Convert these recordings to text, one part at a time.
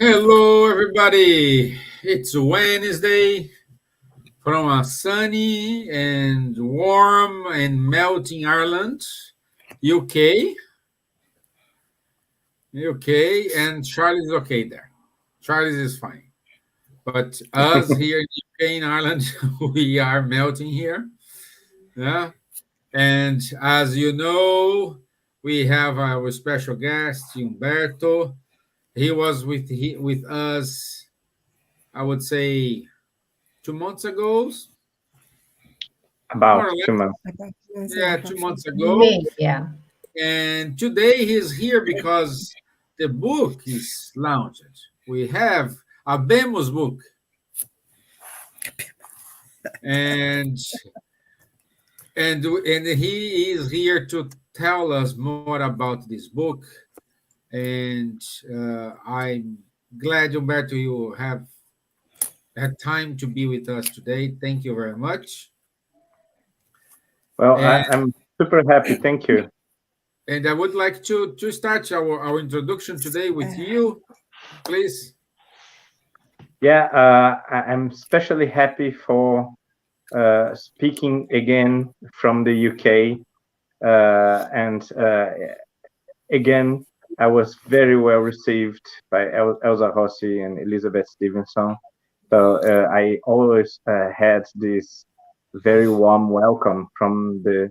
Hello, everybody. It's Wednesday from a sunny and warm and melting Ireland, UK. UK, and Charlie's okay there. Charlie's is fine. But us here in UK in Ireland, we are melting here. Yeah. And as you know, we have our special guest, Umberto. He was with us, I would say, 2 months ago, more About or two less. months. About months and Yeah, a two half months ago. ago. May, yeah. And today he's here because the book is launched. We have a Bemos book, and and he is here to tell us more about this book. And I'm glad, Umberto, you have had time to be with us today. Thank you very much. Well, And I'm super happy. Thank you. And I would like to start our introduction today with you, please. Yeah, I'm especially happy for speaking again from the UK. And again, I was very well received by Elsa Rossi and Elizabeth Stevenson. So I always had this very warm welcome from the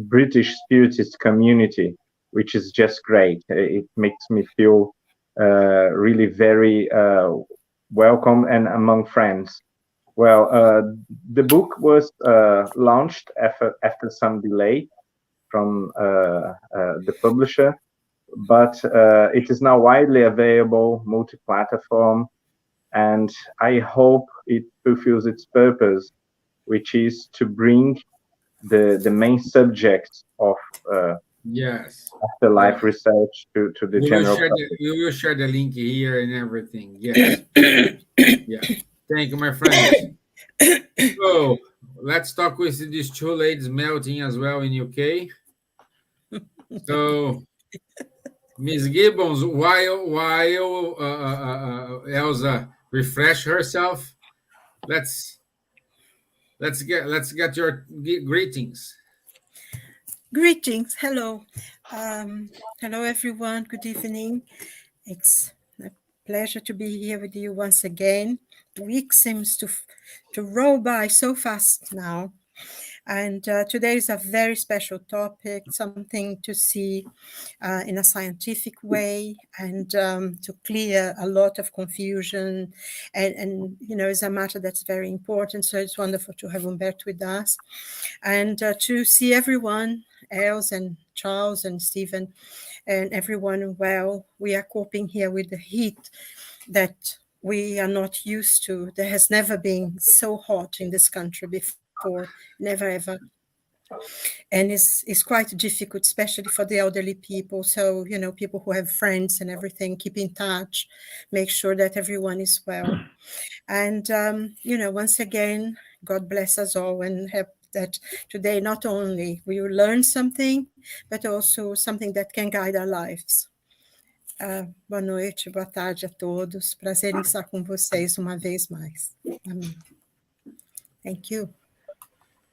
British Spiritist community, which is just great. It makes me feel really very welcome and among friends. Well, the book was launched after some delay from the publisher, but it is now widely available, multi-platform, and I hope it fulfills its purpose, which is to bring the main subject of Yes, afterlife yes. research to the general public. We will share the link here and everything. Yes, yeah. Thank you, my friends. So let's talk with these two ladies melting as well in UK. So Miss Gibbons, while Elsa refresh herself, let's let's get your greetings. Greetings. Hello. Hello, everyone. Good evening. It's a pleasure to be here with you once again. The week seems to roll by so fast now. And today is a very special topic, something to see in a scientific way and to clear a lot of confusion. And it's a matter that's very important. So it's wonderful to have Umberto with us and to see everyone else and Charles and Stevan and everyone well. We are coping here with the heat that we are not used to. There has never been so hot in this country before, never ever. And it's quite difficult, especially for the elderly people. So, people who have friends and everything, keep in touch, make sure that everyone is well. And, once again, God bless us all and have that today not only we will learn something, but also something that can guide our lives. Boa noite, boa tarde a todos. Prazer em estar com vocês uma vez mais. Amém. Thank you.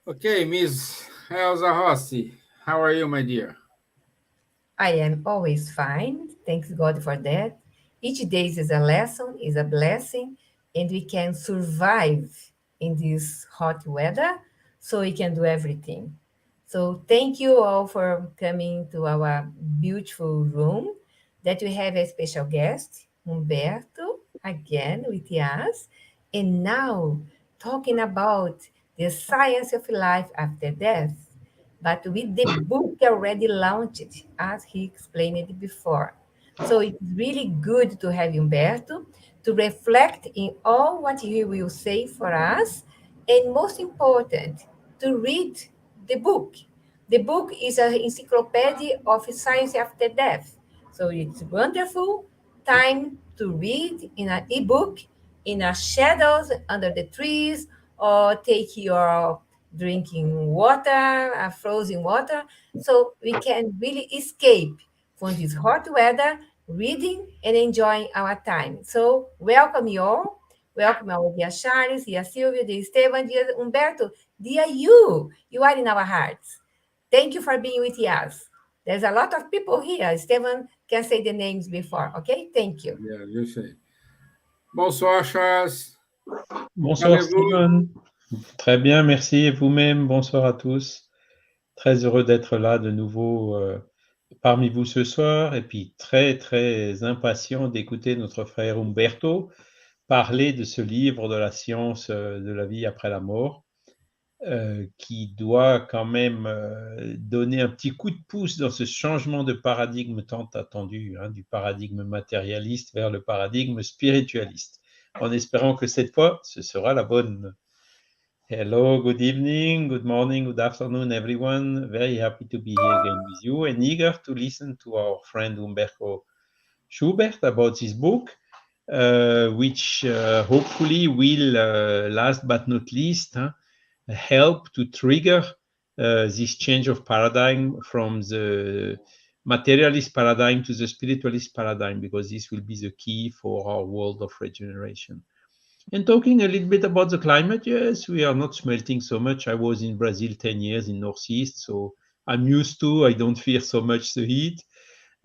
Okay, Miss Elsa Rossi, how are you, my dear? I am always fine. Thanks God for that. Each day is a lesson, is a blessing, and we can survive in this hot weather, so we can do everything. So thank you all for coming to our beautiful room. That we have a special guest, Humberto, again with us. And now talking about the science of life after death, but with the book already launched, as he explained it before. So it's really good to have Humberto to reflect in all what he will say for us, and most important, to read the book. The book is an encyclopedia of science after death. So it's wonderful time to read in an ebook, in a shadows under the trees, or take your drinking water, frozen water, so we can really escape from this hot weather reading and enjoying our time. So welcome you all. Welcome our dear Charles, dear Silvia, dear Stevan, dear Humberto, dear you. You are in our hearts. Thank you for being with us. There's a lot of people here. Stevan can say the names before, okay? Thank you. Yeah, you say. Bonsoir, Charles. Bonsoir Allez-vous? Steven. Très bien, merci. Et vous-même, bonsoir à tous. Très heureux d'être là de nouveau parmi vous ce soir et puis très, très impatient d'écouter notre frère Umberto parler de ce livre de la science de la vie après la mort qui doit quand même donner un petit coup de pouce dans ce changement de paradigme tant attendu, hein, du paradigme matérialiste vers le paradigme spiritualiste, en espérant que cette fois, ce sera la bonne. Hello, good evening, good morning, good afternoon, everyone. Very happy to be here again with you and eager to listen to our friend Umberto Schubert about his book, which hopefully will, last but not least, help to trigger this change of paradigm from the materialist paradigm to the spiritualist paradigm, because this will be the key for our world of regeneration. And talking a little bit about the climate, yes, we are not smelting so much. I was in Brazil 10 years in Northeast, so I'm used to, I don't fear so much the heat.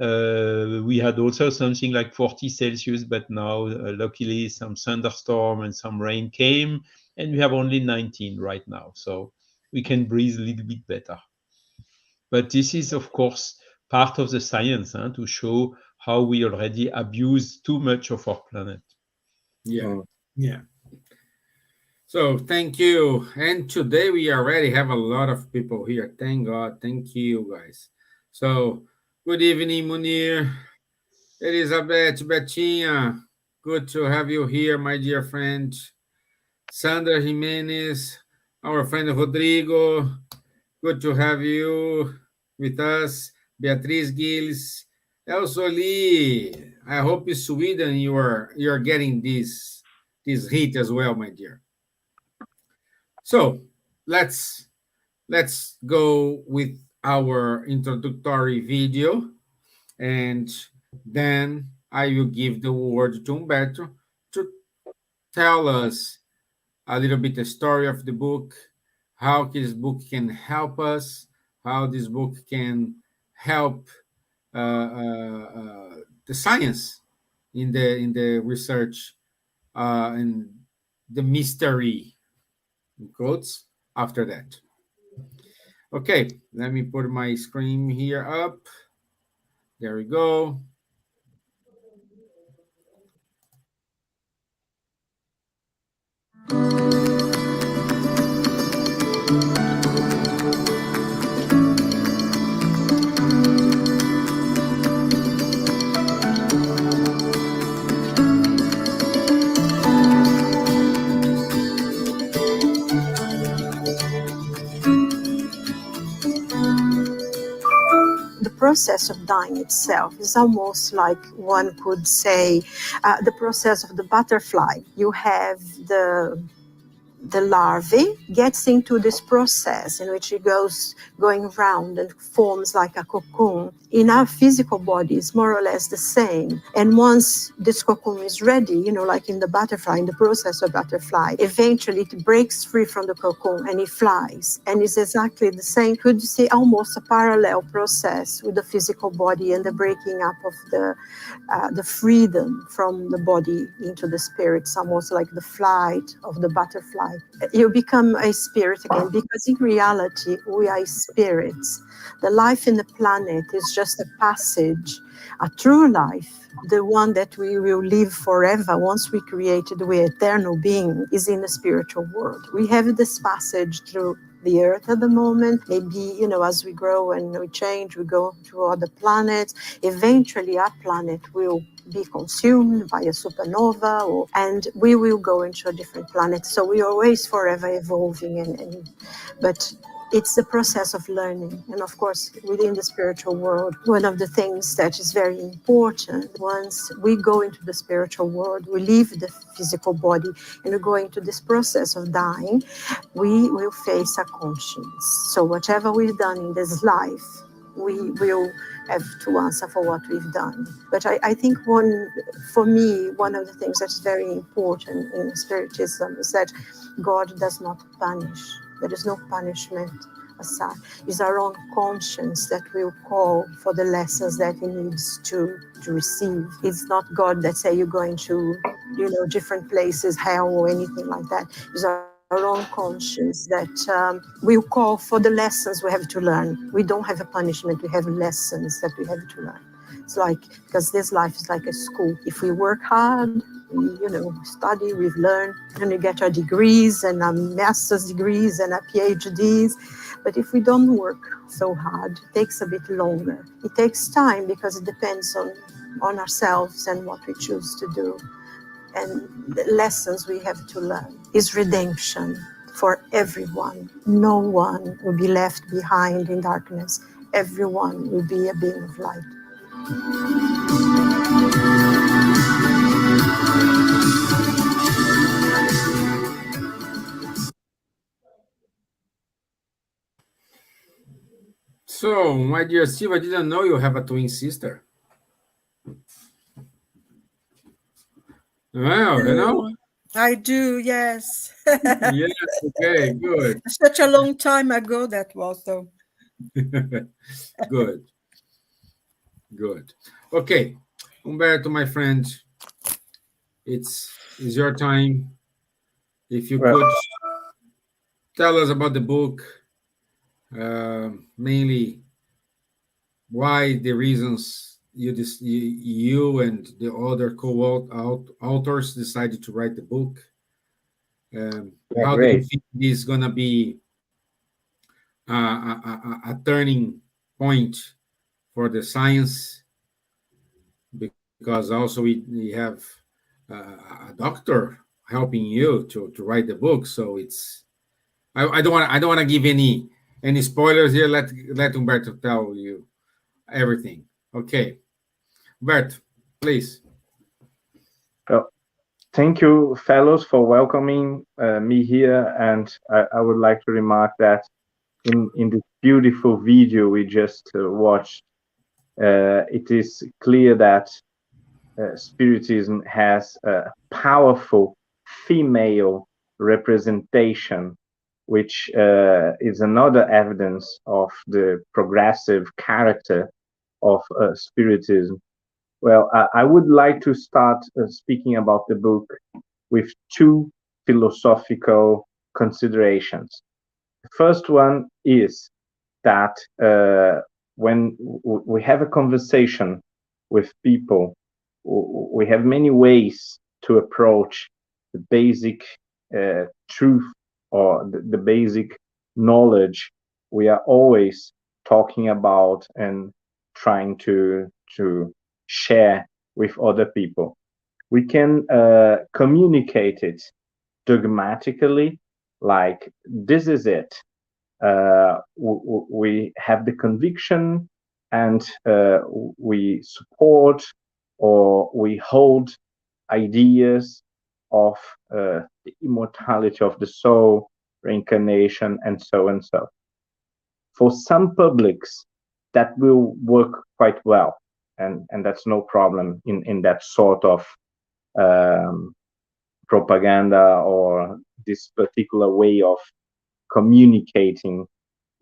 We had also something like 40 Celsius, but now luckily some thunderstorm and some rain came, and we have only 19 right now, so we can breathe a little bit better. But this is, of course, part of the science, to show how we already abuse too much of our planet. Yeah, yeah. So thank you. And today we already have a lot of people here. Thank God. Thank you, guys. So good evening, Munir, Elizabeth, Betinha. Good to have you here, my dear friend. Sandra Jimenez, our friend Rodrigo. Good to have you with us. Beatriz Gilles, Elsa Lee. I hope in Sweden you are getting this heat as well, my dear. So let's go with our introductory video, and then I will give the word to Humberto to tell us a little bit the story of the book, how this book can help us, how this book can help the science in the research and the mystery, in quotes, after that. Okay, let me put my screen here up. There we go. The process of dying itself is almost like one could say the process of the butterfly. You have the larvae gets into this process in which it goes going round and forms like a cocoon. In our physical body, it's more or less the same. And once this cocoon is ready, like in the butterfly, in the process of butterfly, eventually it breaks free from the cocoon and it flies. And it's exactly the same, could you say, almost a parallel process with the physical body and the breaking up of the freedom from the body into the spirit. It's almost like the flight of the butterfly. You become a spirit again, because in reality we are spirits. The life in the planet is just a passage. A true life, the one that we will live forever once we created the eternal being, is in the spiritual world. We have this passage through the earth at the moment. Maybe, as we grow and we change, we go to other planets. Eventually our planet will be consumed by a supernova, and we will go into a different planet. So we are always forever evolving, but it's the process of learning. And of course, within the spiritual world, one of the things that is very important, once we go into the spiritual world, we leave the physical body and we go into this process of dying, we will face a conscience. So whatever we've done in this life, we will have to answer for what we've done. But I think for me, one of the things that's very important in Spiritism is that God does not punish. There is no punishment aside. It's our own conscience that will call for the lessons that he needs to receive. It's not God that say you're going to, different places, hell or anything like that. It's our own conscience that will call for the lessons we have to learn. We don't have a punishment, we have lessons that we have to learn. It's like, because this life is like a school. If we work hard, we, study, we've learned, and we get our degrees and our master's degrees and our PhDs. But if we don't work so hard, it takes a bit longer. It takes time because it depends on ourselves and what we choose to do. And the lessons we have to learn is redemption for everyone. No one will be left behind in darkness. Everyone will be a being of light. So, my dear Steve, I didn't know you have a twin sister. Well, I do, yes. Yes, okay, good. Such a long time ago that was, though. Good. Okay, Humberto, my friend, it's your time. If you could tell us about the book, mainly why the reasons you and the other co-authors decided to write the book. How do you think this is going to be a turning point for the science? Because also we have a doctor helping you to write the book, so it's I don't want to give any spoilers here. Let Humberto tell you everything. Okay, Bert, please. Thank you, fellows, for welcoming me here. And I would like to remark that in this beautiful video we just watched, it is clear that Spiritism has a powerful female representation, which is another evidence of the progressive character of Spiritism. Well, I would like to start speaking about the book with two philosophical considerations. The first one is that when we have a conversation with people, we have many ways to approach the basic truth or the basic knowledge we are always talking about and trying to share with other people. We can communicate it dogmatically, like this is it. We have the conviction and we support or we hold ideas of the immortality of the soul, reincarnation, and so and so. For some publics, that will work quite well. And that's no problem in that sort of propaganda or this particular way of communicating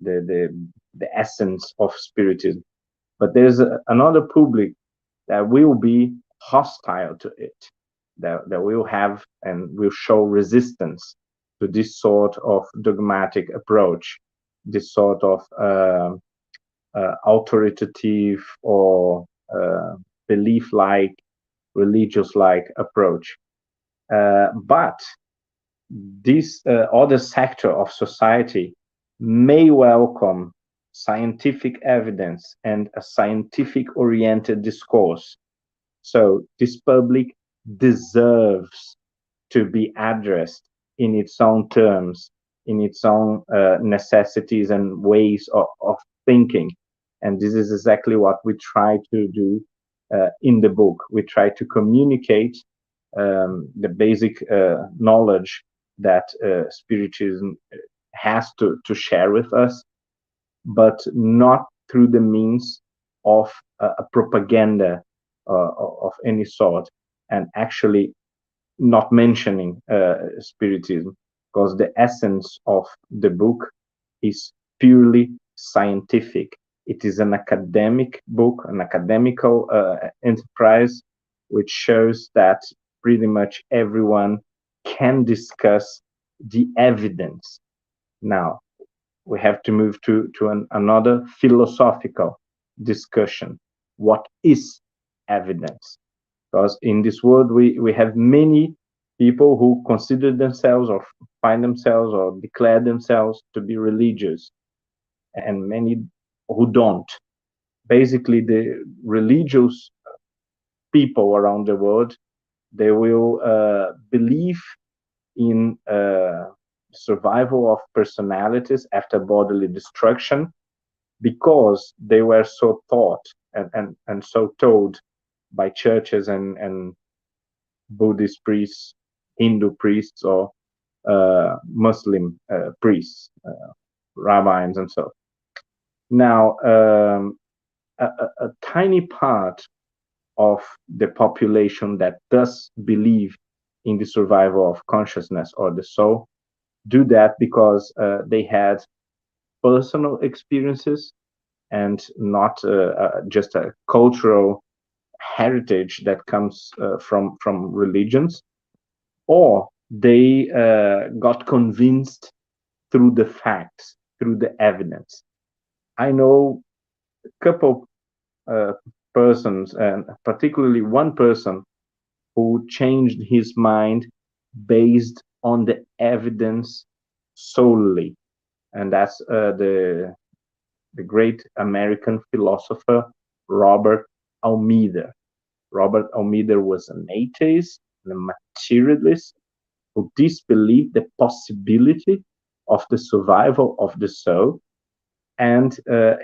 the essence of Spiritism. But there's another public that will be hostile to it, that will have and will show resistance to this sort of dogmatic approach, this sort of authoritative or belief-like, religious-like approach. But this other sector of society may welcome scientific evidence and a scientific-oriented discourse. So this public deserves to be addressed in its own terms, in its own necessities and ways of thinking. And this is exactly what we try to do in the book. We try to communicate the basic knowledge that Spiritism has to share with us, but not through the means of a propaganda of any sort, and actually not mentioning spiritism, because the essence of the book is purely scientific. It is an academic book, an academical enterprise, which shows that pretty much everyone can discuss the evidence. Now, we have to move to another philosophical discussion. What is evidence? Because in this world, we have many people who consider themselves or find themselves or declare themselves to be religious, and many who don't. Basically, the religious people around the world, they will believe in survival of personalities after bodily destruction, because they were so taught and so told by churches and Buddhist priests, Hindu priests, or Muslim priests, rabbis, and so. Now, a tiny part of the population that does believe in the survival of consciousness or the soul do that because they had personal experiences and not just a cultural heritage that comes from religions, or they got convinced through the facts, through the evidence. I know a couple persons, and particularly one person, who changed his mind based on the evidence solely, and that's the great American philosopher Robert Almeida. Robert Almeida was an atheist, a materialist, who disbelieved the possibility of the survival of the soul. And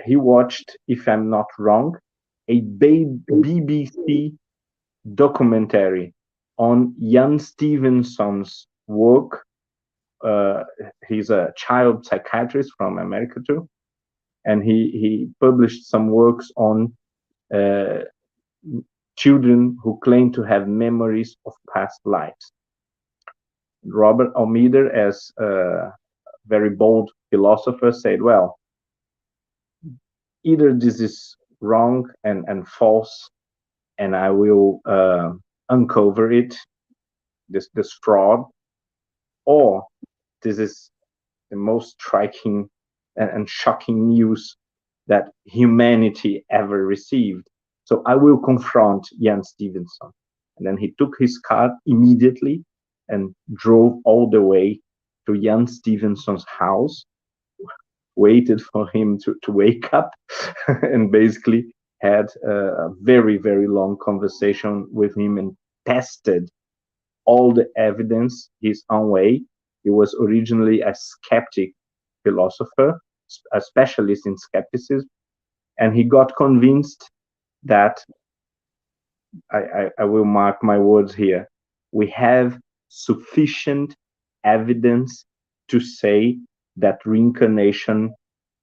he watched, if I'm not wrong, a BBC documentary on Jan Stevenson's work. He's a child psychiatrist from America too, and he published some works on children who claim to have memories of past lives. Robert Almeida, as a very bold philosopher, said, well, either this is wrong and false, and I will uncover it, this fraud, or this is the most striking and shocking news that humanity ever received. So I will confront Jan Stevenson. And then he took his car immediately and drove all the way to Jan Stevenson's house, waited for him to wake up, and basically had a very, very long conversation with him and tested all the evidence his own way. He was originally a skeptic philosopher, a specialist in skepticism, and he got convinced that, I will mark my words here, we have sufficient evidence to say that reincarnation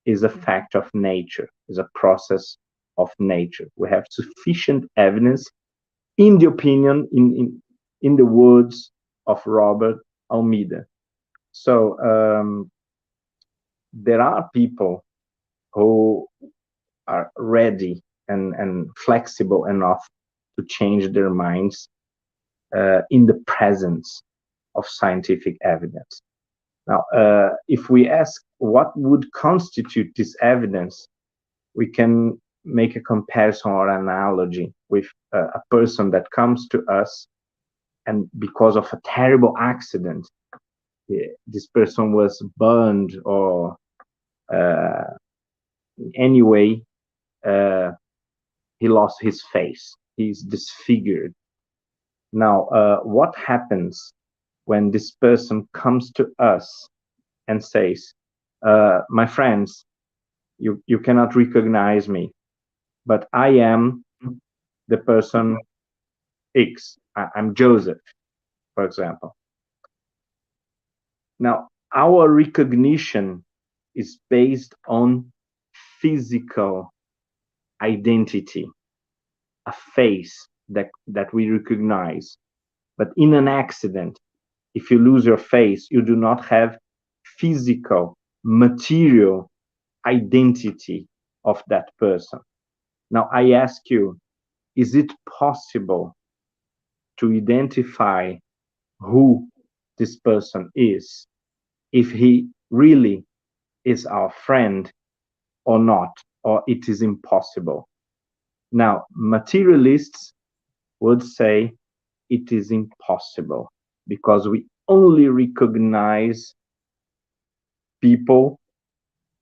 is a fact of nature, is a process of nature. We have sufficient evidence, in the opinion, in the words of Robert Almeida. So there are people who are ready and flexible enough to change their minds in the presence of scientific evidence. Now, if we ask what would constitute this evidence, we can make a comparison or analogy with a person that comes to us, and because of a terrible accident, this person was burned or in any way he lost his face, he's disfigured. Now, what happens when this person comes to us and says, my friends, you cannot recognize me, but I am the person X. I'm Joseph, for example. Now, our recognition is based on physical identity, a face that we recognize. But in an accident, if you lose your face, you do not have physical, material identity of that person. Now, I ask you, is it possible to identify who this person is, if he really is our friend or not, or it is impossible? Now, materialists would say it is impossible because we only recognize people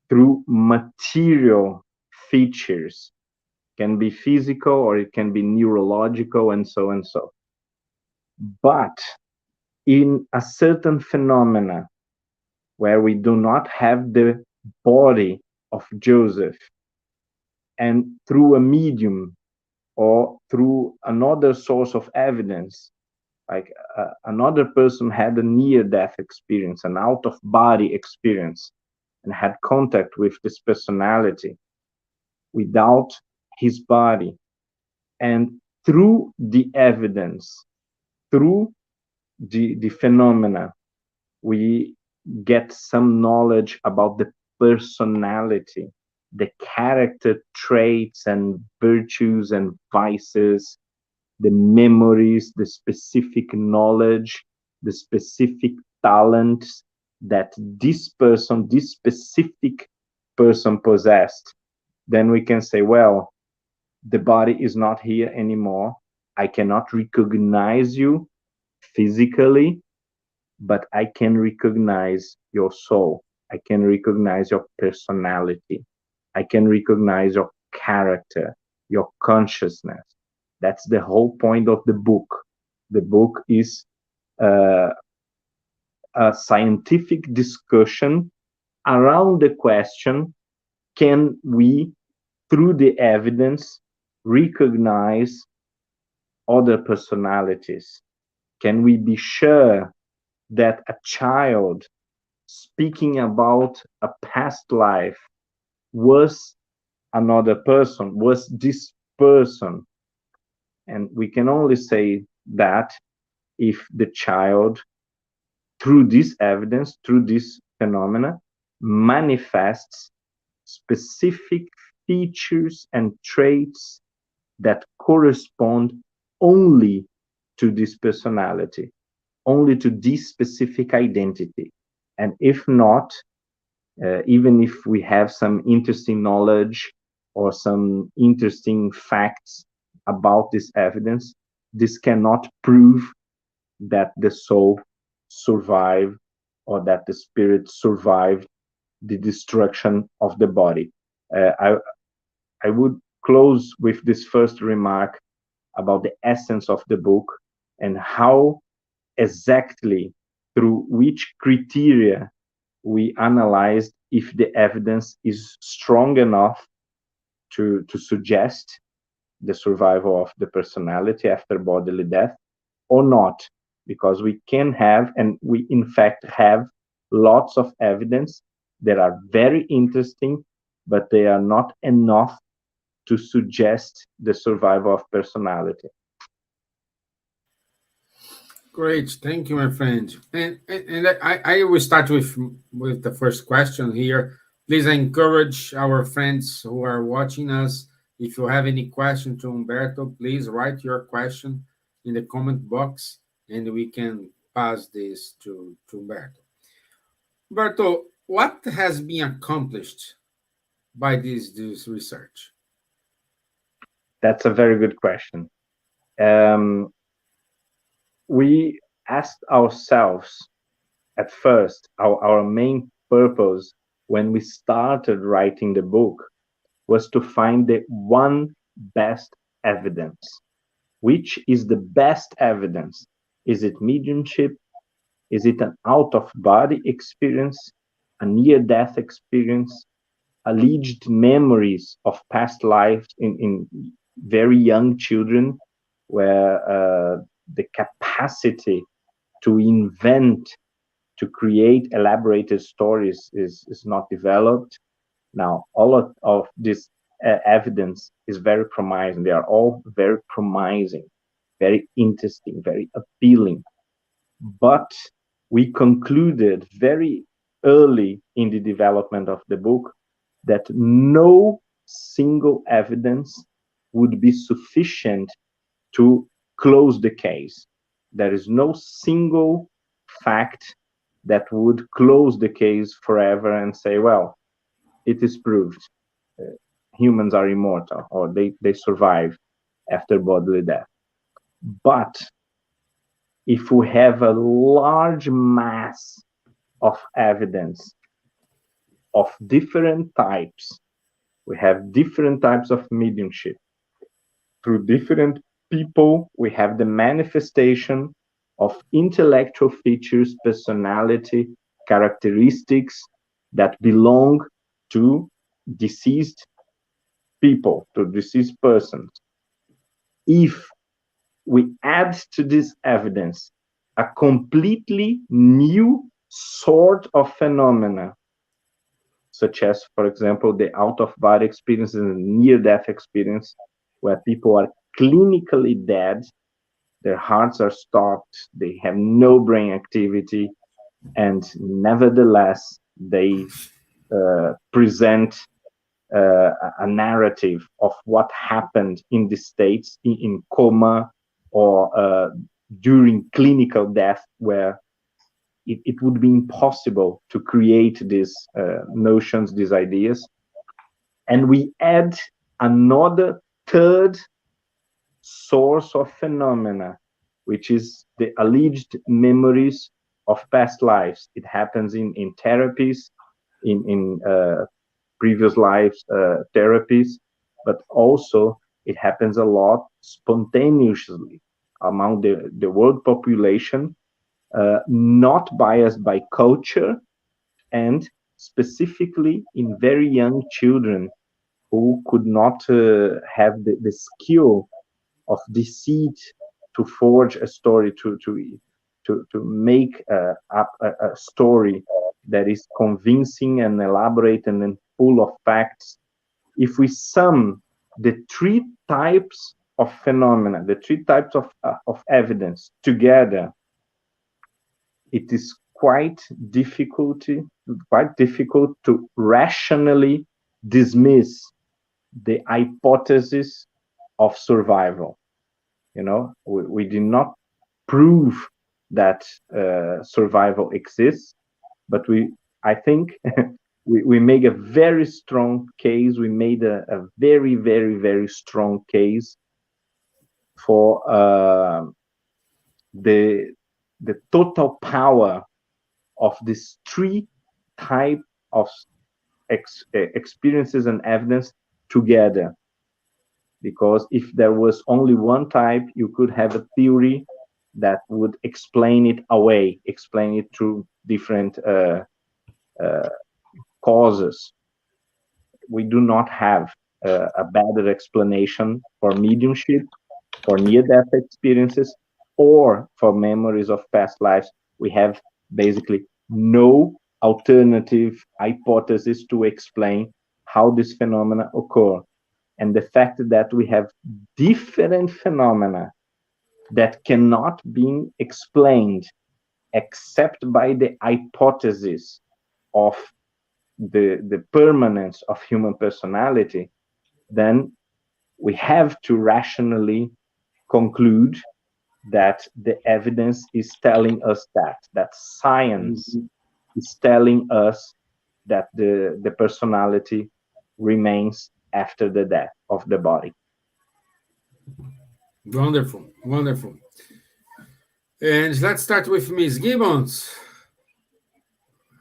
through material features. It can be physical or it can be neurological and so and so. But in a certain phenomena where we do not have the body of Joseph, and through a medium or through another source of evidence, like another person had a near-death experience, an out-of-body experience, and had contact with this personality without his body. And through the evidence, through the phenomena, we get some knowledge about the personality, the character traits and virtues and vices, the memories, the specific knowledge, the specific talents that this person, this specific person possessed. Then we can say, well, the body is not here anymore. I cannot recognize you physically, but I can recognize your soul. I can recognize your personality. I can recognize your character, your consciousness. That's the whole point of the book. The book is a scientific discussion around the question, can we, through the evidence, recognize other personalities? Can we be sure that a child speaking about a past life was another person, was this person? And we can only say that if the child, through this evidence, through this phenomena, manifests specific features and traits that correspond only to this personality, only to this specific identity. And if not, even if we have some interesting knowledge or some interesting facts about this evidence, this cannot prove that the soul survived or that the spirit survived the destruction of the body. I would close with this first remark about the essence of the book and how exactly, through which criteria we analyzed if the evidence is strong enough to suggest the survival of the personality after bodily death or not, because we can have, and we in fact have, lots of evidence that are very interesting, but they are not enough to suggest the survival of personality. Great, thank you, my friend. And I will start with the first question here. Please encourage our friends who are watching us. If you have any question to Humberto, please write your question in the comment box, and we can pass this to Humberto. Humberto, what has been accomplished by this research? That's a very good question. We asked ourselves at first, our main purpose when we started writing the book was to find the one best evidence. Which is the best evidence? Is it mediumship? Is it an out-of-body experience, a near-death experience, alleged memories of past lives in very young children, where the capacity to invent, to create elaborated stories is not developed? Now, all of this evidence is very promising. They are all very promising, very interesting, very appealing. But we concluded very early in the development of the book that no single evidence would be sufficient to close the case. There is no single fact that would close the case forever and say, well, it is proved humans are immortal or they survive after bodily death. But if we have a large mass of evidence of different types, we have different types of mediumship. Through different people, we have the manifestation of intellectual features, personality, characteristics that belong to deceased people, to deceased persons. If we add to this evidence a completely new sort of phenomena, such as, for example, the out-of-body experiences and near-death experience, where people are clinically dead, their hearts are stopped, they have no brain activity, and nevertheless, they present a narrative of what happened in the states, in coma, or during clinical death, where it would be impossible to create these notions, these ideas. And we add another third source of phenomena, which is the alleged memories of past lives. It happens in therapies, in previous lives therapies, but also it happens a lot spontaneously among the world population, not biased by culture, and specifically in very young children who could not have the skill of deceit to forge a story, to make a story that is convincing and elaborate and then full of facts. If we sum the three types of phenomena, the three types of evidence together, it is quite difficult to rationally dismiss the hypothesis of survival. You know, we did not prove that survival exists, but I think we made a very strong case. We made a very, very, very strong case for the total power of these three type of experiences and evidence together. Because if there was only one type, you could have a theory that would explain it away, explain it through different causes. We do not have a better explanation for mediumship, for near-death experiences, or for memories of past lives. We have basically no alternative hypothesis to explain how these phenomena occur. And the fact that we have different phenomena that cannot be explained except by the hypothesis of the permanence of human personality, then we have to rationally conclude that the evidence is telling us that science is telling us that the personality remains after the death of the body. Wonderful, wonderful. And let's start with Miss Gibbons.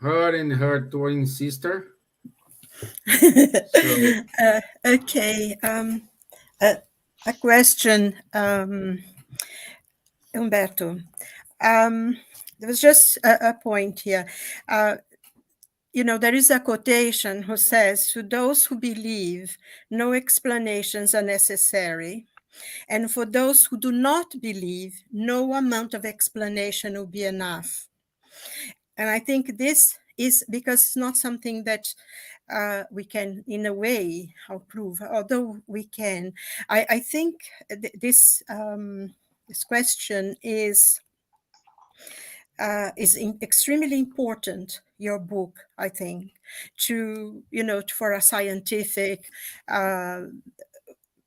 Her and her twin sister. Okay. A question, Umberto. There was just a point here. There is a quotation who says, "To those who believe, no explanations are necessary. And for those who do not believe, no amount of explanation will be enough." And I think this is because it's not something that we can, in a way, prove, although we can. I think this question is extremely important, your book, I think, to, for a scientific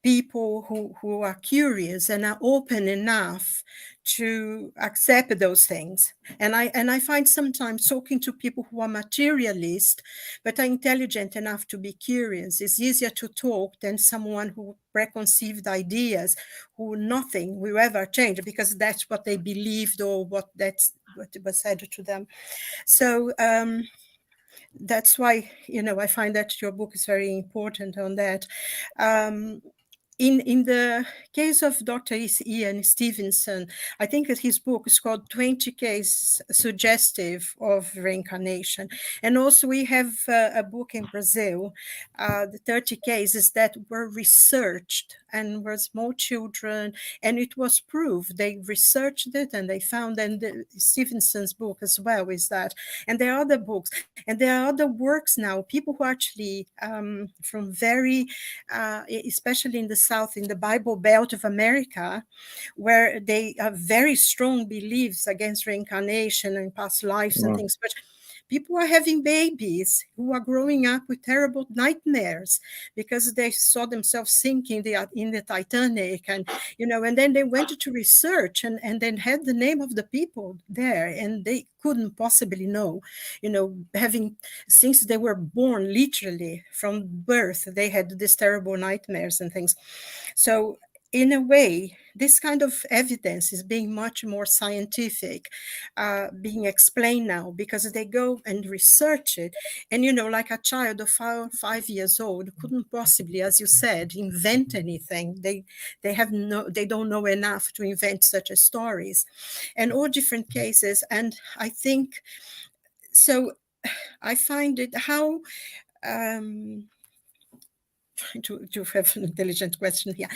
people who are curious and are open enough to accept those things. And I find sometimes talking to people who are materialist but are intelligent enough to be curious is easier to talk than someone who preconceived ideas who nothing will ever change because that's what they believed or what was said to them. So that's why, I find that your book is very important on that. In the case of Dr. Ian Stevenson, I think that his book is called 20 Cases Suggestive of Reincarnation. And also we have a book in Brazil, the 30 cases that were researched and were small children, and it was proved. They researched it and they found, and Stevenson's book as well is that. And there are other books, and there are other works now, people who actually from very, especially in the South, in the Bible Belt of America, where they have very strong beliefs against reincarnation and past lives and things, but people are having babies who are growing up with terrible nightmares because they saw themselves sinking in the Titanic, and and then they went to research and then had the name of the people there, and they couldn't possibly know, having, since they were born, literally from birth, they had these terrible nightmares and things. So in a way, this kind of evidence is being much more scientific, being explained now, because they go and research it. And, like a child of 5 years old couldn't possibly, as you said, invent anything. They don't know enough to invent such stories, and all different cases. And I think, so I find it how, trying to have an intelligent question here.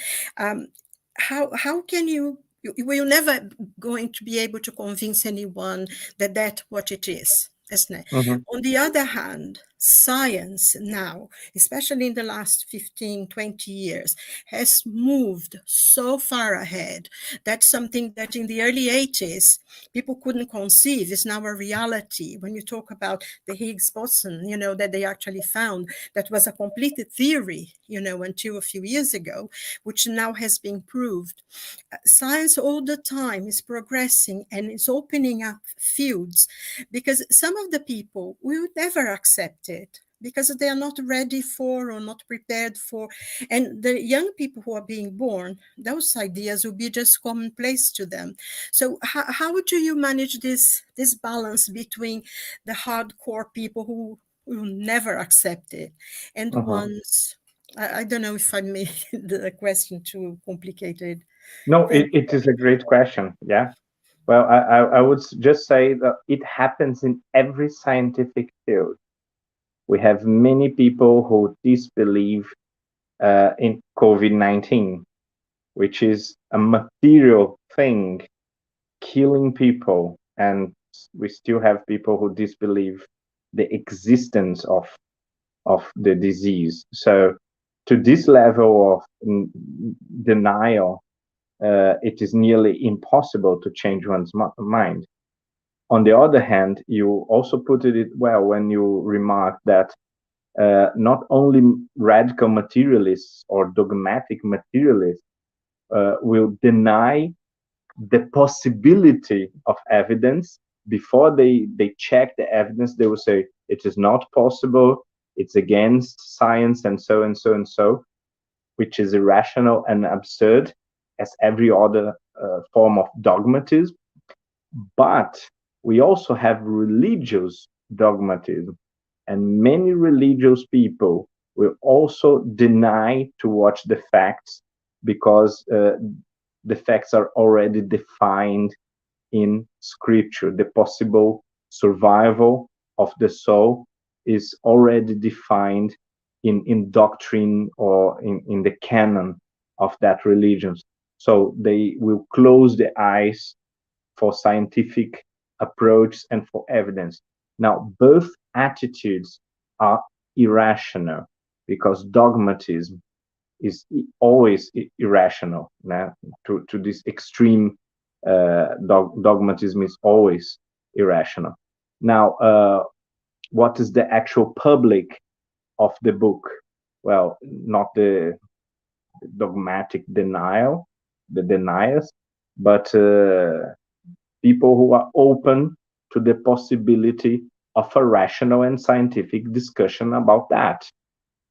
How can you're never going to be able to convince anyone that that's what it is, isn't it? On the other hand, science now, especially in the last 15, 20 years, has moved so far ahead that something that in the early 80s people couldn't conceive is now a reality. When you talk about the Higgs boson, that they actually found, that was a complete theory, until a few years ago, which now has been proved. Science all the time is progressing and is opening up fields, because some of the people will never accept it because they are not ready for or not prepared for. And the young people who are being born, those ideas will be just commonplace to them. So how do you manage this balance between the hardcore people who will never accept it and the ones, I don't know if I made the question too complicated. No, it is a great question. Yeah. Well, I would just say that it happens in every scientific field. We have many people who disbelieve in COVID-19, which is a material thing killing people, and we still have people who disbelieve the existence of the disease. So to this level of denial, it is nearly impossible to change one's mind. On the other hand, you also put it well when you remark that not only radical materialists or dogmatic materialists will deny the possibility of evidence. Before they check the evidence, they will say it is not possible, it's against science, and so and so and so, which is irrational and absurd as every other form of dogmatism. But we also have religious dogmatism, and many religious people will also deny to watch the facts because the facts are already defined in scripture. The possible survival of the soul is already defined in doctrine or in the canon of that religion. So they will close the eyes for scientific approach and for evidence. Now, both attitudes are irrational because dogmatism is always irrational. To this extreme, dogmatism is always irrational. Now, what is the actual public of the book? Well, not the dogmatic denial, the deniers, but people who are open to the possibility of a rational and scientific discussion about that.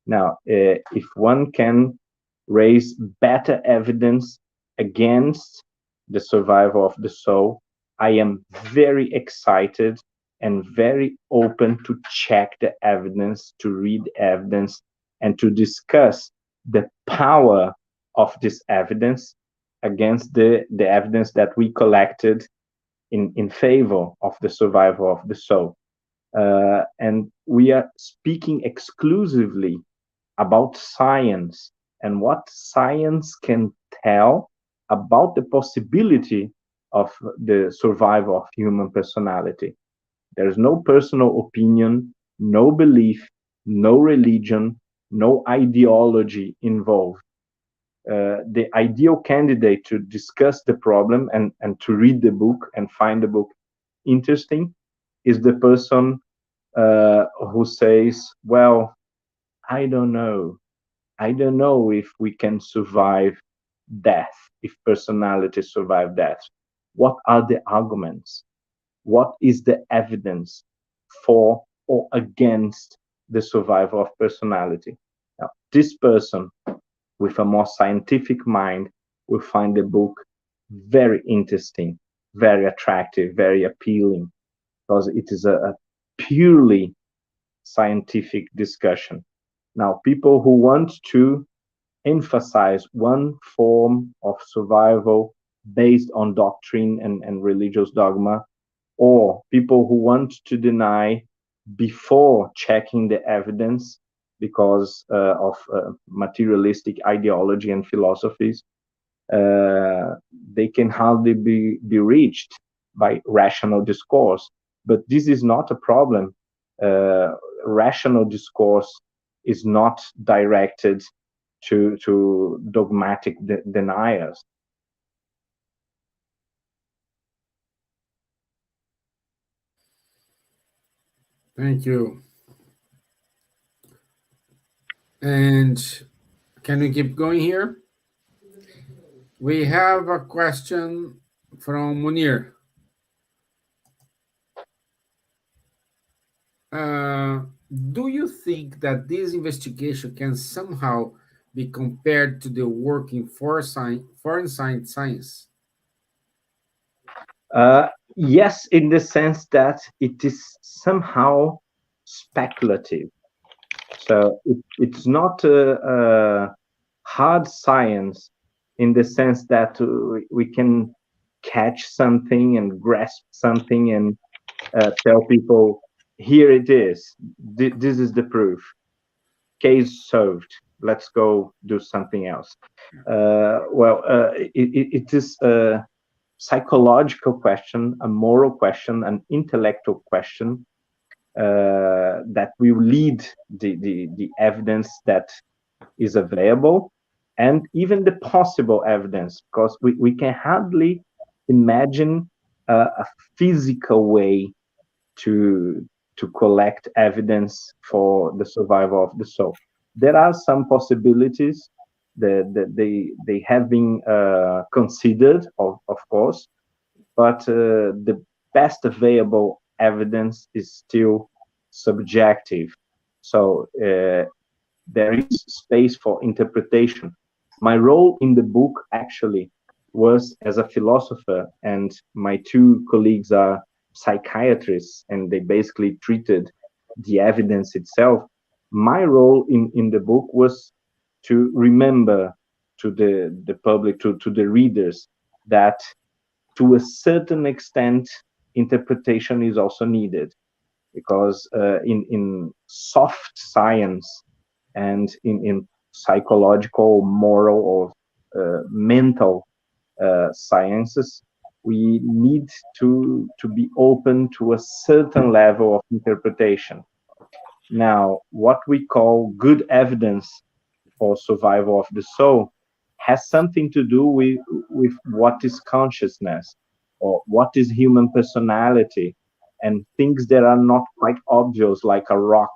Now, if one can raise better evidence against the survival of the soul, I am very excited and very open to check the evidence, to read evidence, and to discuss the power of this evidence against the evidence that we collected in favor of the survival of the soul. And we are speaking exclusively about science and what science can tell about the possibility of the survival of human personality. There's no personal opinion, no belief, no religion, no ideology involved. The ideal candidate to discuss the problem and to read the book and find the book interesting is the person who says, well, I don't know. I don't know if we can survive death, if personality survive death. What are the arguments? What is the evidence for or against the survival of personality? Now, this person with a more scientific mind will find the book very interesting, very attractive, very appealing, because it is a purely scientific discussion. Now, people who want to emphasize one form of survival based on doctrine and religious dogma, or people who want to deny before checking the evidence because of materialistic ideology and philosophies, they can hardly be reached by rational discourse. But this is not a problem. Rational discourse is not directed to dogmatic deniers. Thank you. And can we keep going here? We have a question from Munir. Do you think that this investigation can somehow be compared to the work in foreign science? Yes, in the sense that it is somehow speculative. So it's not a hard science in the sense that we can catch something and grasp something and tell people, here it is. This is the proof. Case solved. Let's go do something else. It is a psychological question, a moral question, an intellectual question that will lead the evidence that is available and even the possible evidence, because we can hardly imagine a physical way to collect evidence for the survival of the soul. There are some possibilities that they have been considered, of course, but the best available evidence is still subjective. So there is space for interpretation. My role in the book actually was as a philosopher, and my two colleagues are psychiatrists, and they basically treated the evidence itself. My role in the book was to remember to the public, to the readers, that to a certain extent, interpretation is also needed, because in soft science and in psychological, moral, or mental sciences, we need to be open to a certain level of interpretation. Now, what we call good evidence for survival of the soul has something to do with what is consciousness or what is human personality, and things that are not quite obvious, like a rock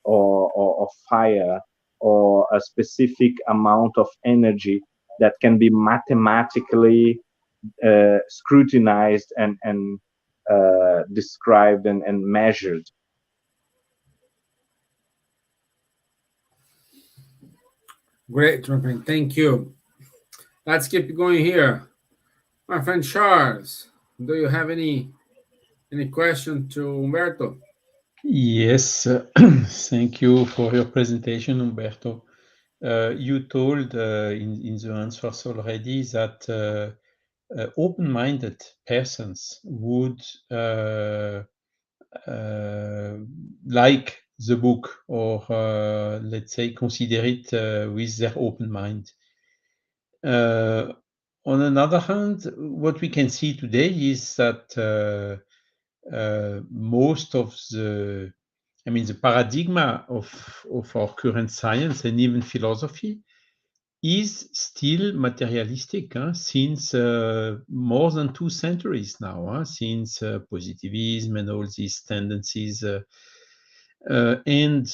or fire or a specific amount of energy that can be mathematically scrutinized and described and measured. Great, Trumping. Thank you. Let's keep going here. My friend Charles, do you have any question to Umberto? Yes, thank you for your presentation, Umberto. You told in the answers already that open-minded persons would like the book, or let's say consider it with their open mind. On another hand, what we can see today is that most of the paradigm of our current science and even philosophy is still materialistic, since more than 2 centuries now, since positivism and all these tendencies. And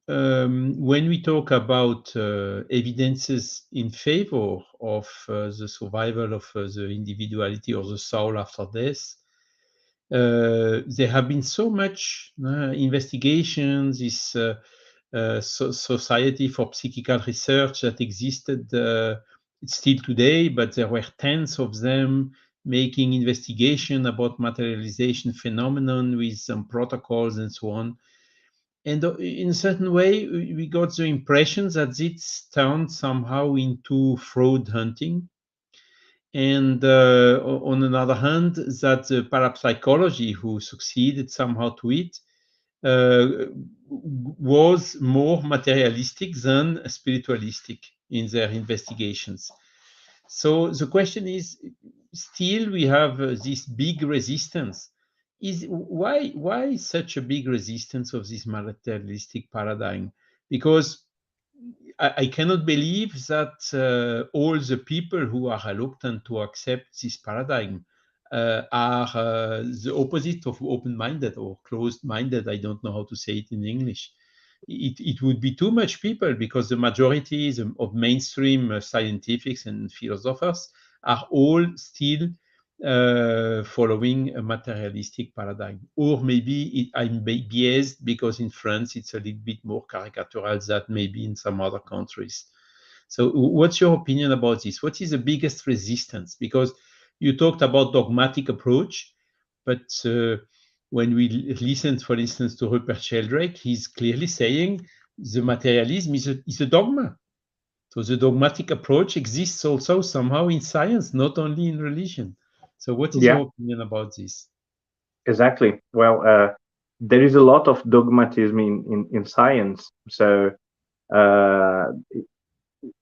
when we talk about evidences in favor of the survival of the individuality or the soul after death, there have been so much investigations, this Society for Psychical Research that existed still today, but there were tens of them making investigation about materialization phenomenon with some protocols and so on. And in a certain way, we got the impression that it's turned somehow into fraud hunting. And on another hand, that the parapsychology who succeeded somehow to it was more materialistic than spiritualistic in their investigations. So the question is, still we have this big resistance. Why such a big resistance of this materialistic paradigm? Because I cannot believe that all the people who are reluctant to accept this paradigm are the opposite of open-minded or closed-minded. I don't know how to say it in English. It would be too much people, because the majority of mainstream scientifics and philosophers are all still following a materialistic paradigm. Or maybe I'm biased because in France it's a little bit more caricatural than maybe in some other countries. So what's your opinion about this? What is the biggest resistance? Because you talked about dogmatic approach, but when we listen, for instance, to Rupert Sheldrake, he's clearly saying the materialism is a dogma. So the dogmatic approach exists also somehow in science, not only in religion. So what is Yeah. your opinion about this? Exactly. Well, there is a lot of dogmatism in science. So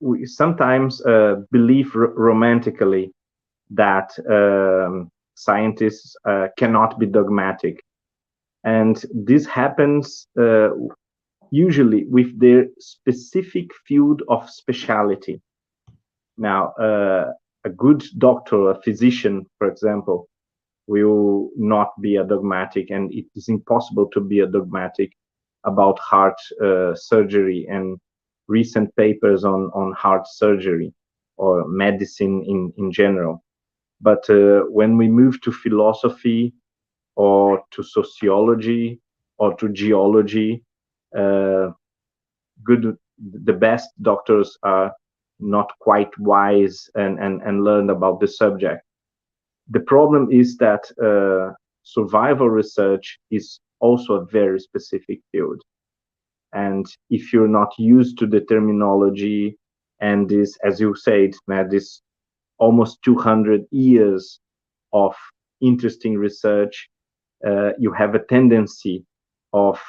we sometimes believe romantically that scientists cannot be dogmatic. And this happens usually with their specific field of speciality. Now, a good doctor, a physician, for example, will not be a dogmatic, and it is impossible to be a dogmatic about heart surgery and recent papers on heart surgery or medicine in general. But when we move to philosophy or to sociology or to geology, the best doctors are not quite wise and learned about the subject. The problem is that survival research is also a very specific field. And if you're not used to the terminology and this, as you said, this almost 200 years of interesting research, you have a tendency of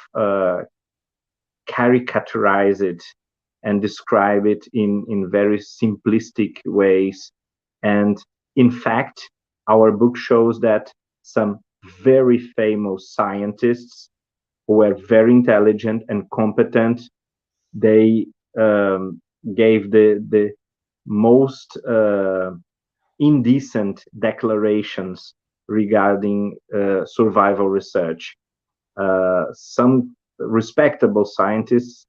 caricaturize it and describe it in very simplistic ways. And in fact, our book shows that some very famous scientists who were very intelligent and competent, they gave the most indecent declarations regarding survival research. Some respectable scientists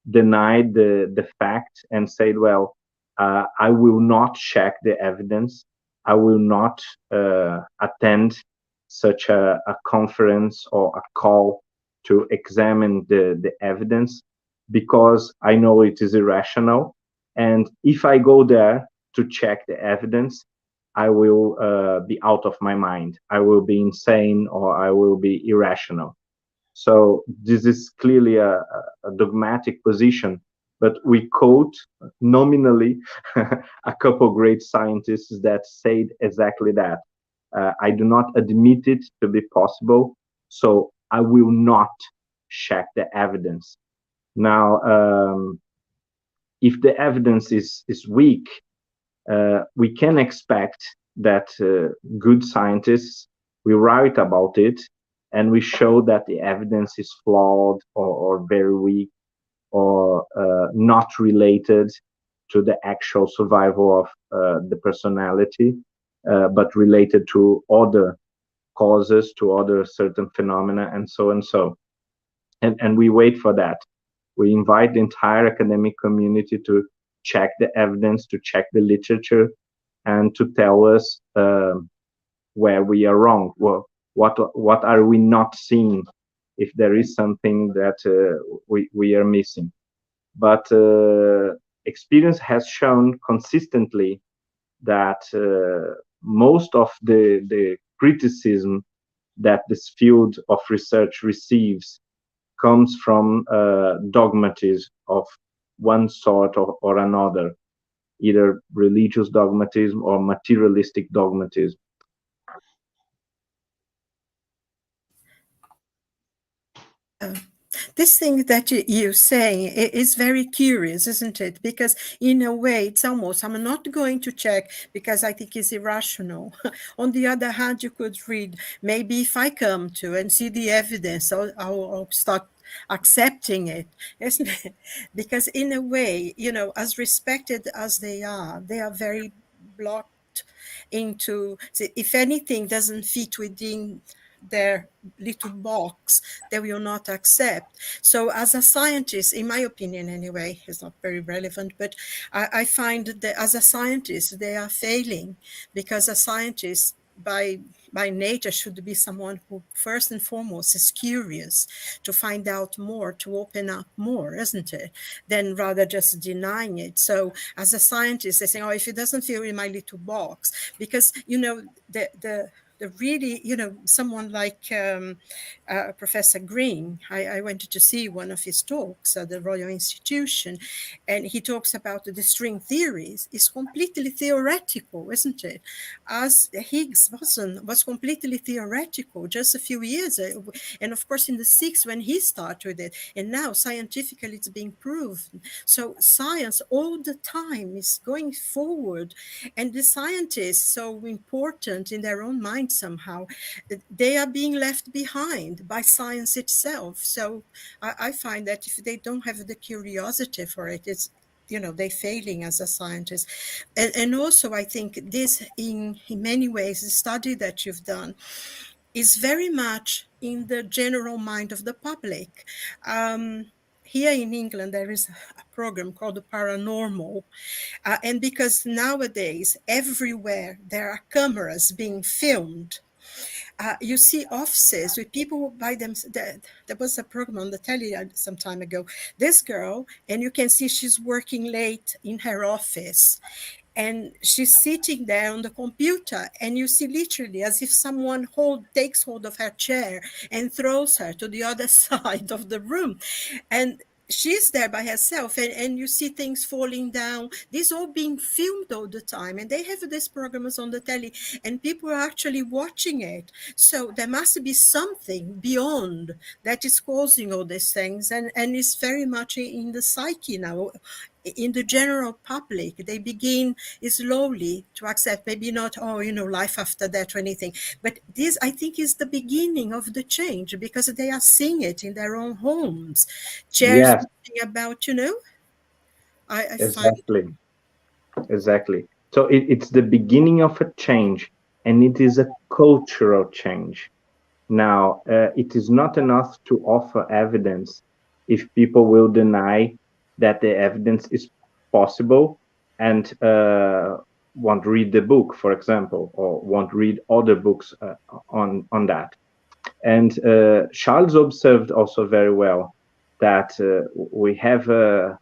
denied the fact and said, well, I will not check the evidence. I will not attend such a conference or a call to examine the evidence because I know it is irrational. And if I go there to check the evidence, I will be out of my mind. I will be insane or I will be irrational. So this is clearly a dogmatic position, but we quote nominally a couple great scientists that said exactly that. I do not admit it to be possible, so I will not check the evidence. Now, if the evidence is weak, we can expect that good scientists will write about it and we show that the evidence is flawed or very weak or not related to the actual survival of the personality, but related to other causes, to other certain phenomena, and so and so. And we wait for that. We invite the entire academic community to check the evidence, to check the literature, and to tell us where we are wrong. Well, what are we not seeing? If there is something that we are missing, but experience has shown consistently that most of the criticism that this field of research receives comes from dogmatism of one sort or another, either religious dogmatism or materialistic dogmatism. This thing that you're saying is very curious, isn't it? Because in a way, it's almost, I'm not going to check because I think it's irrational. On the other hand, you could read, maybe if I come to and see the evidence, I'll start accepting it, isn't it? Because in a way, as respected as they are very blocked into, if anything doesn't fit within their little box, they will not accept. So as a scientist, in my opinion anyway, it's not very relevant, but I find that as a scientist, they are failing, because a scientist by nature should be someone who first and foremost is curious to find out more, to open up more, isn't it? Than rather just denying it. So as a scientist, they say, oh, if it doesn't fit in my little box, because the really, someone like Professor Green, I went to see one of his talks at the Royal Institution, and he talks about the string theories. It's completely theoretical, isn't it? As Higgs was completely theoretical just a few years ago. And of course, in the 60s when he started it, and now scientifically it's being proven. So science all the time is going forward, and the scientists, so important in their own mind somehow, they are being left behind by science itself. So I find that if they don't have the curiosity for it, it's, they're failing as a scientist. And also I think this, in many ways, the study that you've done is very much in the general mind of the public. Here in England, there is a program called the Paranormal. And because nowadays, everywhere, there are cameras being filmed. You see offices with people by them. There was a program on the telly some time ago. This girl, and you can see she's working late in her office. And she's sitting there on the computer, and you see literally as if someone takes hold of her chair and throws her to the other side of the room. And she's there by herself, and you see things falling down. These all being filmed all the time, and they have these programs on the telly, and people are actually watching it. So there must be something beyond that is causing all these things, and it's very much in the psyche now. in the general public, they begin slowly to accept, maybe not, oh, life after that or anything. But this, I think, is the beginning of the change, because they are seeing it in their own homes. Chairs Yes, about, I find. exactly. So it's the beginning of a change, and it is a cultural change. Now, it is not enough to offer evidence if people will deny that the evidence is possible and won't read the book, for example, or won't read other books on that. And Charles observed also very well that we have a,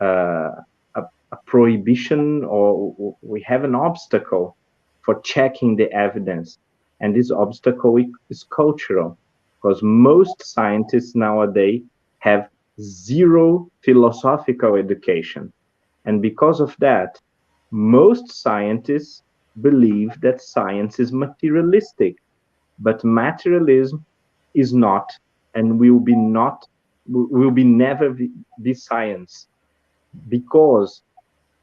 a prohibition, or we have an obstacle for checking the evidence. And this obstacle is cultural, because most scientists nowadays have zero philosophical education. And because of that, most scientists believe that science is materialistic, but materialism is not, and will be never be science, because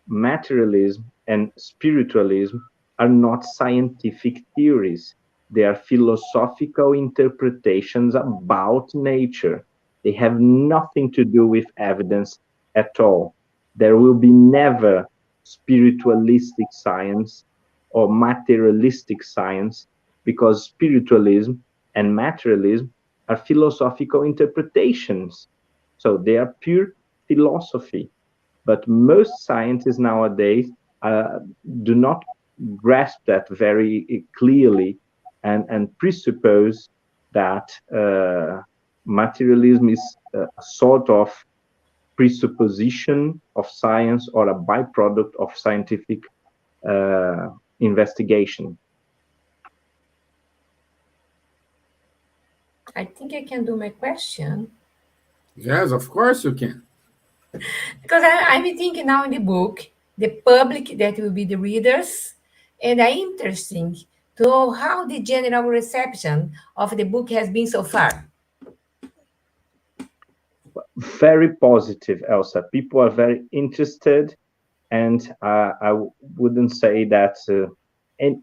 materialism and spiritualism are not scientific theories. They are philosophical interpretations about nature. They have nothing to do with evidence at all. There will be never spiritualistic science or materialistic science, because spiritualism and materialism are philosophical interpretations. So they are pure philosophy. But most scientists nowadays do not grasp that very clearly, and presuppose that materialism is a sort of presupposition of science, or a byproduct of scientific investigation. I think I can do my question. Yes, of course you can. Because I'm thinking now in the book, the public that will be the readers, and I'm interesting to know how the general reception of the book has been so far. Very positive, Elsa. People are very interested, and I wouldn't say that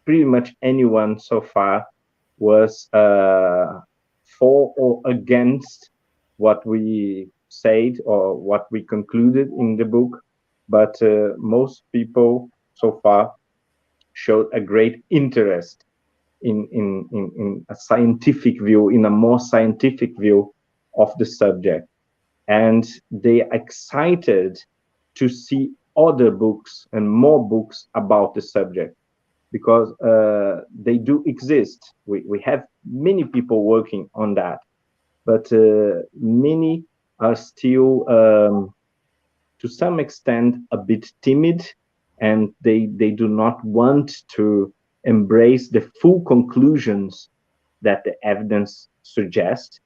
pretty much anyone so far was for or against what we said or what we concluded in the book, but most people so far showed a great interest in a scientific view, in a more scientific view of the subject. And they are excited to see other books and more books about the subject, because they do exist. We have many people working on that, but many are still, to some extent, a bit timid, and they do not want to embrace the full conclusions that the evidence suggests,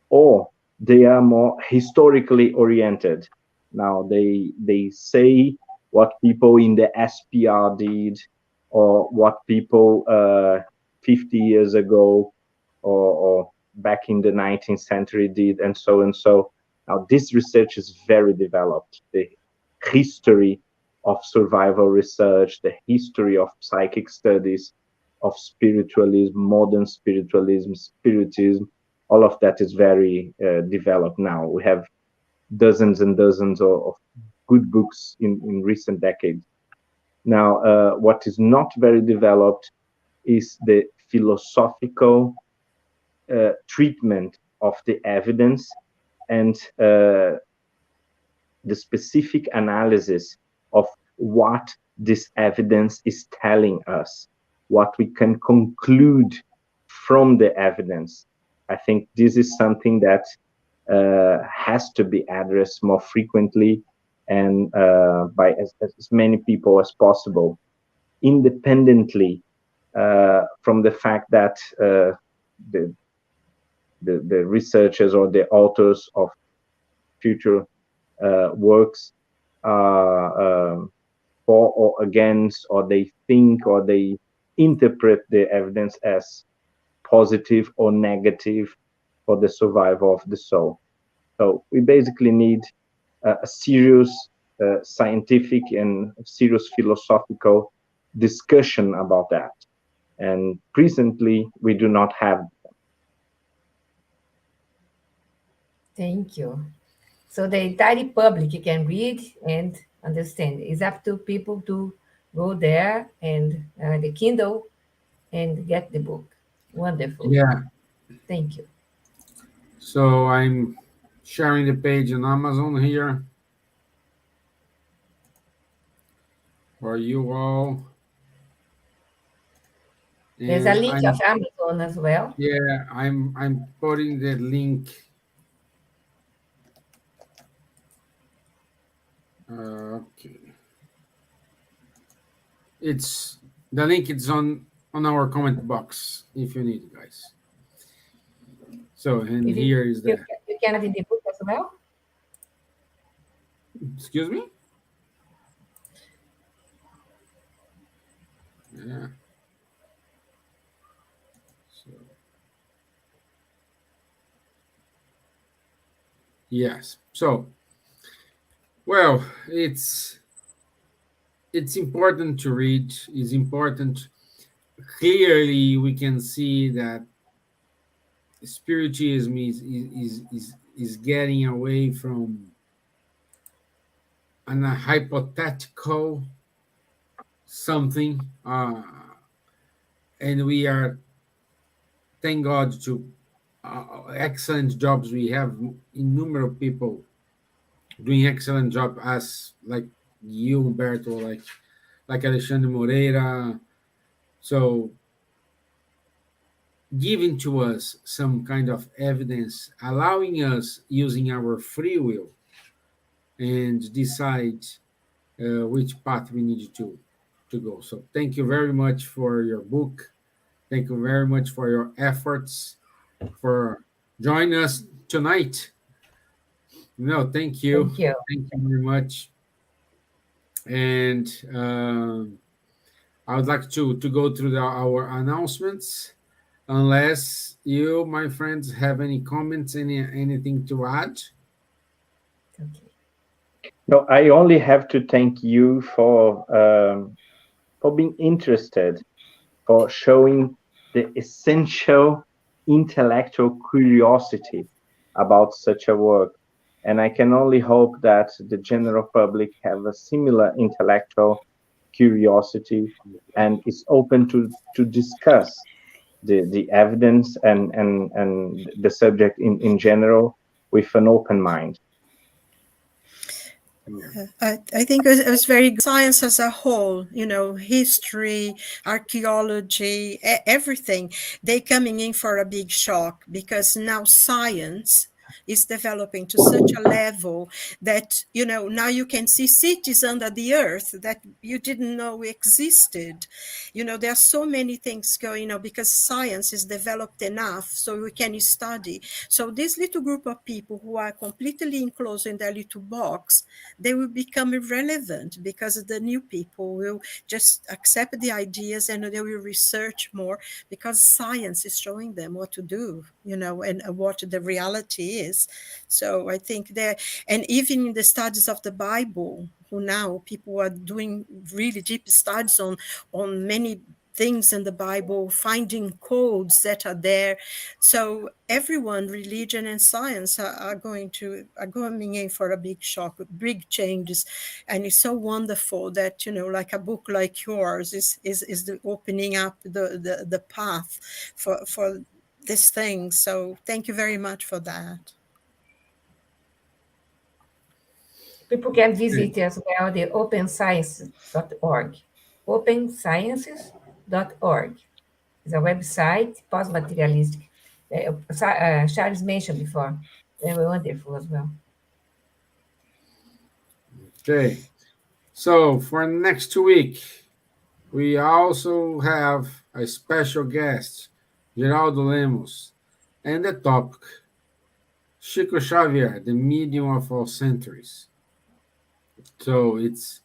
or they are more historically oriented. Now they say what people in the SPR did, or what people 50 years ago, or back in the 19th century did, and so and so. Now this research is very developed. The history of survival research, the history of psychic studies, of spiritualism, modern spiritualism, spiritism, all of that is very developed now. We have dozens and dozens of good books in recent decades. Now, what is not very developed is the philosophical treatment of the evidence, and the specific analysis of what this evidence is telling us, what we can conclude from the evidence. I think this is something that has to be addressed more frequently, and by as many people as possible, independently from the fact that the researchers or the authors of future works are for or against, or they think or they interpret the evidence as positive or negative for the survival of the soul. So we basically need a serious scientific and serious philosophical discussion about that. And presently, we do not have. Thank you. So the entire public can read and understand. It's up to people to go there and the Kindle and get the book. Wonderful. Yeah. Thank you. So I'm sharing the page on Amazon here for you all. There's a And link of Amazon as well. yeah, I'm putting the link. Okay. It's the link is on our comment box if you need, guys. So and If here is you, the you can have in the book as well. excuse me? Yeah. So yes. So well, it's important to read. It's important. Clearly, we can see that spiritualism is getting away from a hypothetical something, and we are, thank God, to excellent jobs. We have innumerable people doing excellent job as like you, Humberto, like Alexandre Moreira. So giving to us some kind of evidence, allowing us using our free will and decide which path we need to go. So thank you very much for your book. Thank you very much for your efforts for joining us tonight. No, thank you. Thank you. Thank you very much. And I would like to go through our announcements. Unless you, my friends, have any comments, anything to add. Okay. No, I only have to thank you for being interested, for showing the essential intellectual curiosity about such a work. And I can only hope that the general public have a similar intellectual curiosity and is open to discuss the evidence and the subject in general with an open mind. I think it was very good. Science as a whole, history, archaeology, everything, they coming in for a big shock because now science is developing to such a level that, now you can see cities under the earth that you didn't know existed. There are so many things going on because science is developed enough so we can study. So this little group of people who are completely enclosed in their little box, they will become irrelevant because the new people will just accept the ideas and they will research more because science is showing them what to do, and what the reality is. So I think that, and even in the studies of the Bible, who now people are doing really deep studies on many things in the Bible, finding codes that are there. So everyone, religion and science, are going in for a big shock, big changes, and it's so wonderful that like a book like yours is the opening up the path for this thing. So thank you very much for that. People can visit as well the opensciences.org. Opensciences.org is a website, post-materialistic. Charles mentioned before. Very wonderful as well. Okay. So for next week, we also have a special guest, Geraldo Lemos, and the topic, Chico Xavier, the medium of all centuries. So it's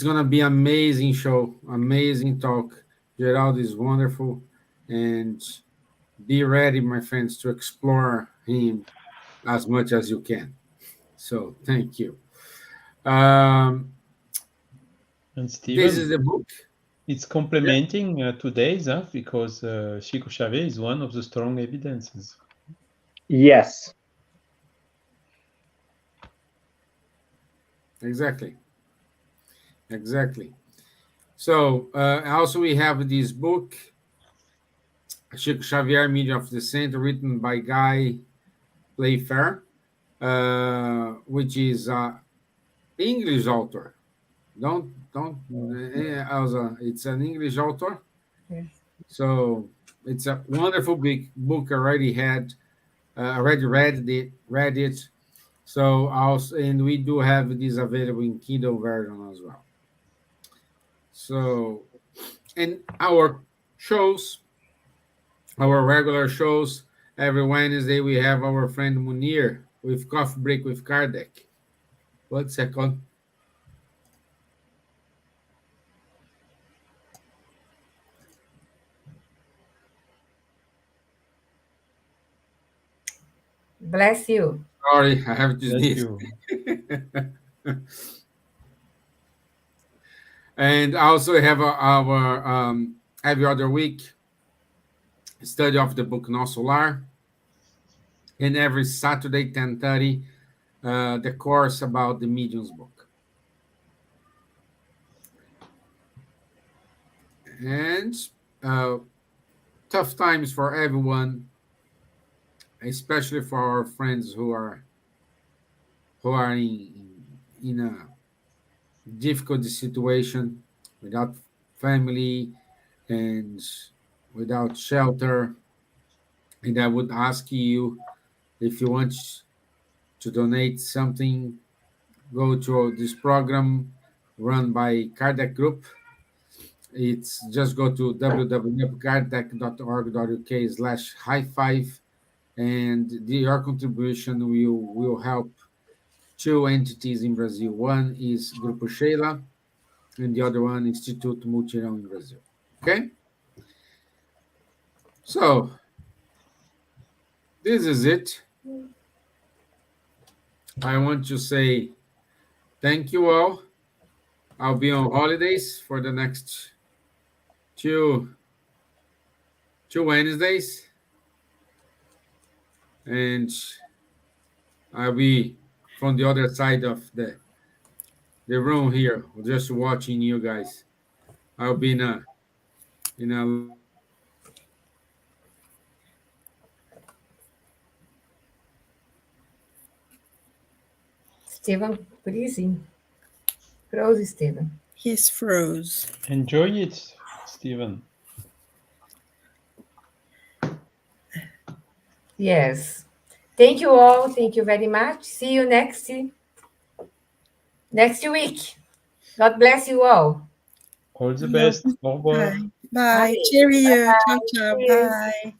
gonna be amazing show, amazing talk. Geraldo is wonderful, and be ready, my friends, to explore him as much as you can. So thank you. Um, And this is Stevan, the book. it's complementing today's, because Chico Xavier is one of the strong evidences. Yes. Exactly. Exactly. So also we have this book, Chico Xavier, Media of the Center, written by Guy Playfair, which is English author. Don't Elsa, it's an English author. Yes. So it's a wonderful big book. Already read it. So also, and we do have this available in Kindle version as well. So, and our shows, our regular shows, every Wednesday we have our friend Munir with Coffee Break with Kardec. 1 second. Bless you. Sorry, I have to Bless sneeze. you. And also have our every other week study of the book No Solar, and every Saturday 10:30 the course about the Mediums book. And uh, tough times for everyone, especially for our friends who are in a difficult situation without family and without shelter. And I would ask you, if you want to donate something, go to this program run by Kardec Group. It's just go to www.kardec.org.uk/high5, and your contribution will help two entities in Brazil. One is Grupo Sheila, and the other one Instituto Mutirão in Brazil. Okay? So, this is it. I want to say thank you all. I'll be on holidays for the next two Wednesdays, and I'll be from the other side of the room here, just watching you guys. I'll be in a Stevan, please. Close, Stevan. He's froze. Enjoy it, Stevan. Yes. Thank you all. Thank you very much. See you next week. God bless you all. All the best. Au revoir. Bye. Bye. Bye. Cheerio. Ciao, ciao. Cheers. Bye.